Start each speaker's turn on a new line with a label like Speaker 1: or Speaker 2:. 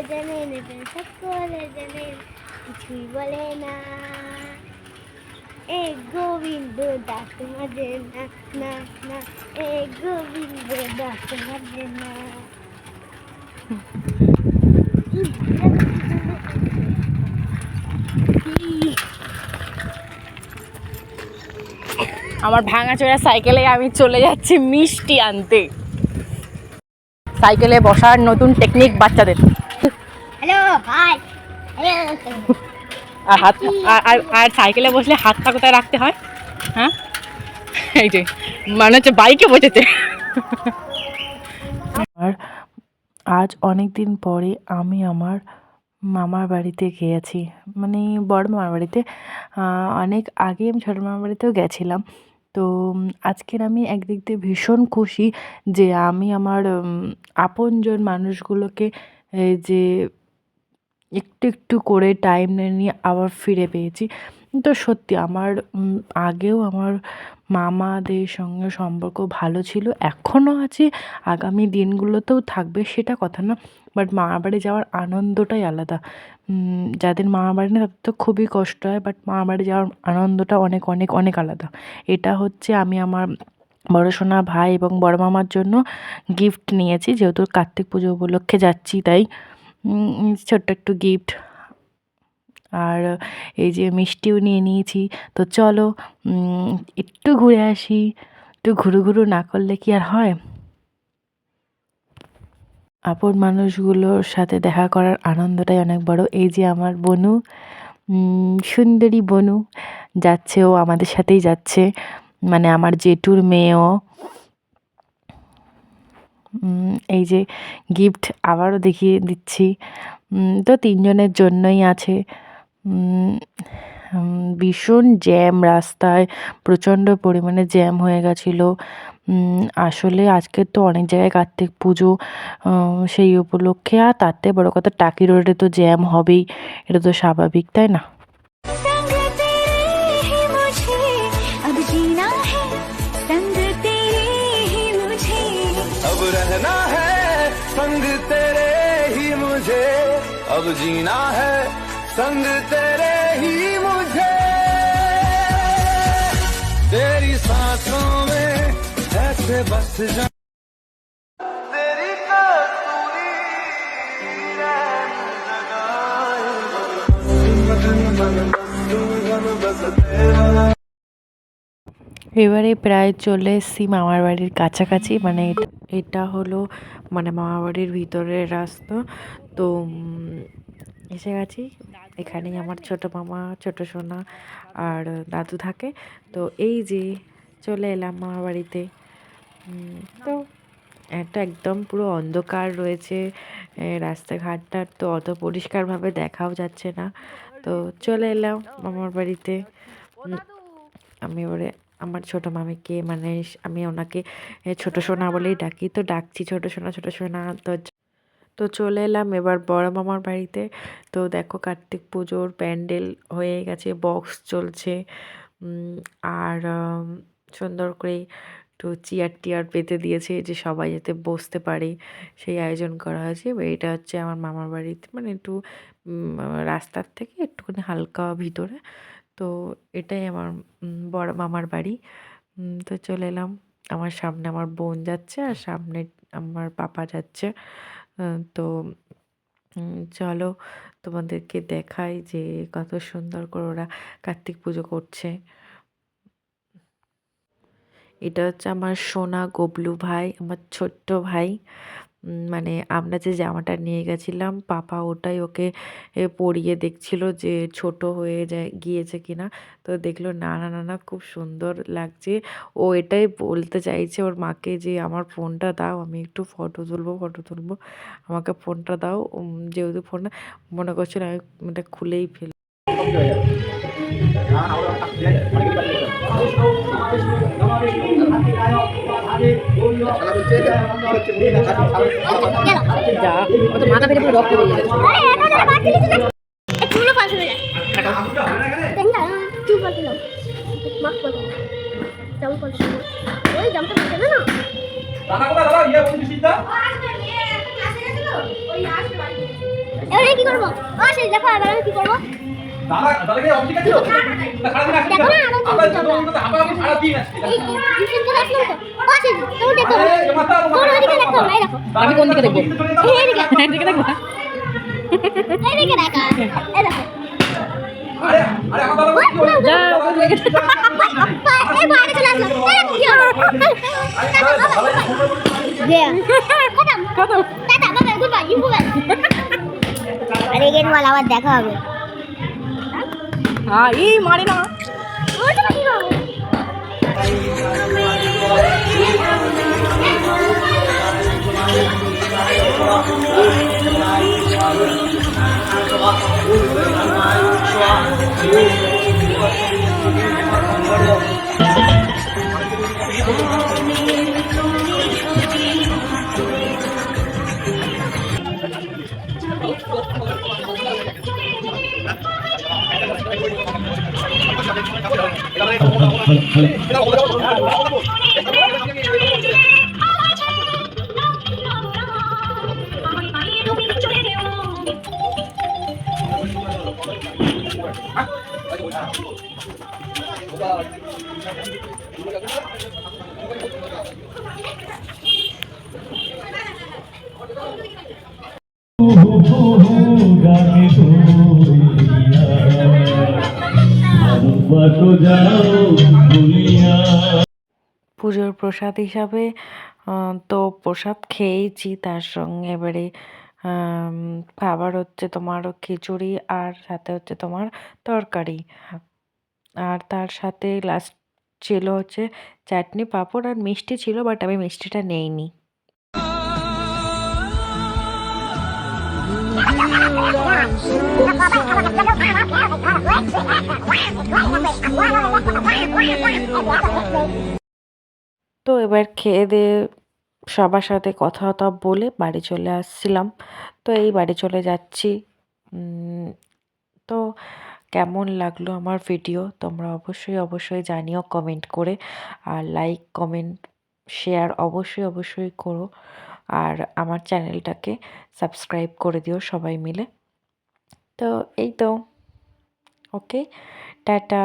Speaker 1: জানে নেবে সকলে জানে কিছুই বলে না এ গোবিন্দ দাস মাঝে না না না এ গোবিন্দ দাস মাঝে না।
Speaker 2: আমার ভাঙাচোরা সাইকেলে আমি চলে যাচ্ছি মিষ্টি আনতে। সাইকেলে বসার নতুন টেকনিক বাচ্চাদের।
Speaker 1: হ্যালো হাই
Speaker 2: আর হাত আর সাইকেলে বসলে হাতটা কোথায় রাখতে হয়? হ্যাঁ, এই যে মানে হচ্ছে বাইকে বসেছে। আর আজ অনেক দিন পরে আমি আমার মামার বাড়িতে গিয়েছি, মানে বড় মামার বাড়িতে। অনেক আগে আমি ছোটো মামার বাড়িতেও গেছিলাম। তো আজকের আমি একদিক দিয়ে ভীষণ খুশি যে আমি আমার আপনজন মানুষগুলোকে যে একটু একটু করে টাইম নিয়ে আবার ফিরে পেয়েছি। তো সত্যি আমার আগেও আমার মামাদের সঙ্গে সম্পর্ক ভালো ছিল, এখনও আছে, আগামী দিনগুলোতেও থাকবে, সেটা কথা না। বাট মামার বাড়ি যাওয়ার আনন্দটাই আলাদা। যাদের মামার বাড়ি নেই তাদের তো খুবই কষ্ট হয়, বাট মামার বাড়ি যাওয়ার আনন্দটা অনেক অনেক অনেক আলাদা। এটা হচ্ছে আমি আমার বড় সোনা ভাই এবং বড় মামার জন্য গিফট নিয়েছি, যেহেতু কার্তিক পুজো উপলক্ষে যাচ্ছি তাই ছোট্ট একটু গিফট। আর এই যে মিষ্টিও নিয়ে নিয়েছি। তো চলো একটু ঘুরে আসি। একটু ঘুরু ঘুরু না করলে কি আর হয়? আপন মানুষগুলোর সাথে দেখা করার আনন্দটাই অনেক বড়। এই যে আমার বনু, সুন্দরী বনু যাচ্ছে, ও আমাদের সাথেই যাচ্ছে, মানে আমার জেঠুর মেয়েও। এই যে গিফট আবারও দেখিয়ে দিচ্ছি। তো তিনজনের জন্যই আছে। ভীষণ জ্যাম, রাস্তায় প্রচণ্ড পরিমাণে জ্যাম হয়ে গেছিলো। আসলে আজকে তো অনেক জায়গায় কার্তিক পুজো, সেই উপলক্ষে। আর তাতে বড় কথা টাকি রোডে তো জ্যাম হবেই, এটা তো স্বাভাবিক, তাই না?
Speaker 3: अब जीना है संग तेरे ही मुझे, तेरी सांसों में ऐसे बस जा तेरी कसूरी
Speaker 2: এবারে প্রায় চলে এসেছি মামার বাড়ির কাছাকাছি। মানে এটা হলো মানে মামার বাড়ির ভিতরের রাস্তা। তো এসে গেছি। এখানেই আমার ছোটো মামা, ছোটো সোনা আর দাদু থাকে। তো এই যে চলে এলাম মামার বাড়িতে। তো একটা একদম পুরো অন্ধকার রয়েছে, রাস্তাঘাটটা তো অত পরিষ্কারভাবে দেখাও যাচ্ছে না। তো চলে এলাম মামার বাড়িতে। আমি এবারে আমার ছোটো মামিকে, মানে আমি ওনাকে ছোটো সোনা বলেই ডাকি, তো ডাকছি ছোটো সোনা ছোটো সোনা। তো চলে এলাম এবার বড় মামার বাড়িতে। তো দেখো কার্তিক পুজোর প্যান্ডেল হয়ে গেছে, বক্স চলছে, আর সুন্দর করে একটু চেয়ার টিয়ার পেতে দিয়েছে যে সবাই যাতে বসতে পারে, সেই আয়োজন করা হয়েছে। এটা হচ্ছে আমার মামার বাড়িতে, মানে একটু রাস্তার থেকে একটুখানি হালকা ভিতরে। তো এটাই আমার বড় মামার বাড়ি। তো চলে এলাম। আমার সামনে আমার বোন যাচ্ছে আর সামনে আমার পাপা যাচ্ছে। তো চলো তোমাদেরকে দেখাই যে কত সুন্দর করে ওরা কার্তিক পুজো করছে। এটা হচ্ছে আমার সোনা গবলু ভাই, আমার ছোট্ট ভাই। মানে আমরা যে জামাটা নিয়ে গেছিলাম, পাপা ওটাই ওকে পরিয়ে দেখছিল যে ছোট হয়ে গিয়েছে কিনা। তো দেখলো না না না না, খুব সুন্দর লাগছে। ও এটাই বলতে চাইছে ওর মাকে যে আমার ফোনটা দাও, আমি একটু ফটো তুলবো, আমাকে ফোনটা দাও। যেহেতু ফোনটা মনে করছিল আমি এটা খুলেই ফেলি। যা মাথা ফেলে পুরো রক্ত বেরিয়ে গেছে।
Speaker 1: এবারে কি করবো? ও সেই দেখো এবারে আমি কি করবো?
Speaker 4: দাদাকে অপেক্ষা ছিল সারাদিন আসছি
Speaker 1: দেখো না আনন্দ
Speaker 4: আমরা
Speaker 1: হচ্ছে আমরা।
Speaker 4: হাঁপাহাঁপি সারাদিন আসছি
Speaker 1: এই টিউশন করে আসলাম তো। ও সেই তুমি দেখো।
Speaker 4: আরে মাথা
Speaker 1: তোর ওইদিকে দেখো না, এই দেখো।
Speaker 2: আমি কোন দিকে দেখবো?
Speaker 1: এইদিকে।
Speaker 2: এদিকে দেখবো।
Speaker 1: এইদিকে দেখো। এই দেখো।
Speaker 4: আরে আরে আমার দাদা কি হলো
Speaker 2: যা, ওই দিকে।
Speaker 1: এই বাইরে চলে আসলাম। এই কি হলো? গয়া খতম
Speaker 2: খতম।
Speaker 1: Tata bye bye goodbye you bye আরে গেট বল আবার দেখা হবে
Speaker 2: হ্যাঁ এই মারি না।
Speaker 1: ওটা কি হবে
Speaker 2: পুজোর প্রসাদ হিসাবে তো প্রসাদ খেয়েইছি, তার সঙ্গে এবারে খাবার হচ্ছে তোমার খিচুড়ি আর সাথে হচ্ছে তোমার তরকারি, আর তার সাথে লাস্ট ছিল হচ্ছে চাটনি পাঁপড় আর মিষ্টি ছিল, বাট আমি মিষ্টিটা নেইনি। তো এবার খেয়ে দিয়ে সবার সাথে কথা টথা বলে বাড়ি চলে আসছিলাম। তো এই বাড়ি চলে যাচ্ছি। তো কেমন লাগলো আমার ভিডিও তোমরা অবশ্যই অবশ্যই জানিও কমেন্ট করে, আর লাইক কমেন্ট শেয়ার অবশ্যই অবশ্যই করো, আর আমার চ্যানেলটাকে সাবস্ক্রাইব করে দিও সবাই মিলে। তো এই তো, ওকে, টাটা।